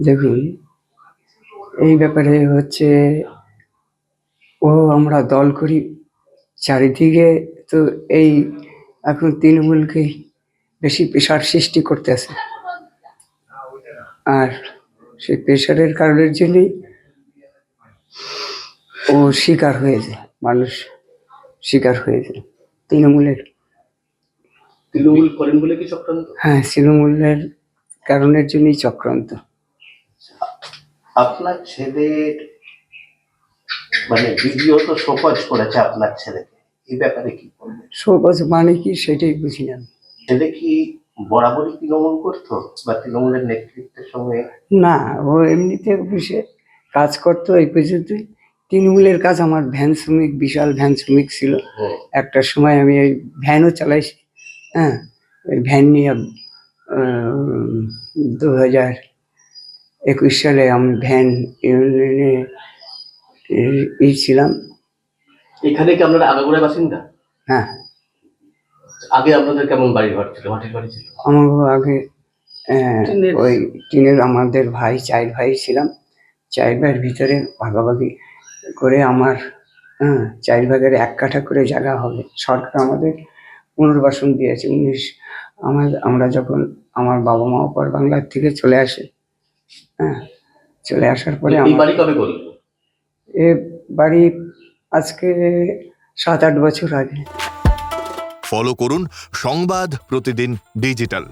দেখুন, এই ব্যাপারে হচ্ছে আমরা দল করি চারিদিকে, তো এই এখন তৃণমূলকেই বেশি প্রেশার সৃষ্টি করতেছে, আর সেই প্রেশারের কারণের জন্যই ও শিকার হয়েছে, মানুষ শিকার হয়েছে তৃণমূলের। তৃণমূল করেন বলে কি চক্রান্ত? হ্যাঁ, তৃণমূলের কারণের জন্যই চক্রান্ত। আপনার ছেলের মানে ভিডিও তো শোকজ করেছে আপনার ছেলেকে, এই ব্যাপারে কি বলবেন? শোকজ মানে কি সেটাই বুঝি না। ছেলে কি বরাবরই তৃণমূল করতো বা তৃণমূলের নেতৃত্বের সঙ্গে? না, ও এমনিতে অফিসে কাজ করতো এই পর্যন্তই। তৃণমূলের কাজ, আমার ভ্যান শ্রমিক, বিশাল ভ্যান শ্রমিক ছিল। একটা সময় আমি ওই ভ্যানও চালাইছি। হ্যাঁ, ওই ভ্যান নিয়ে 2021 সালে আমি ভ্যান ইউনিয়নে ছিলাম। এখানে কি আপনারা আগাগোড়ার বাসিন্দা? হ্যাঁ। আগে আপনাদের কেমন বাড়ি ঘর ছিল, মাটির বাড়ি ছিল? আমার আগে ওই টিনের, আমাদের ভাই 4 ভাই ছিলাম। 4 ভাইয়ের ভিতরে ভাগাভাগি করে আমার 4 ভাগের 1 কাঠা করে জায়গা হবে। সরকার আমাদের পুনর্বাসন দিয়েছে। আমরা যখন আমার বাবা মা ওপার বাংলার থেকে চলে আসে, চলে আসার পরে এই বাড়ি কবে করলেন? এ বাড়ি আজকে 7-8 বছর আগে। ফলো করুন সংবাদ প্রতিদিন ডিজিটাল।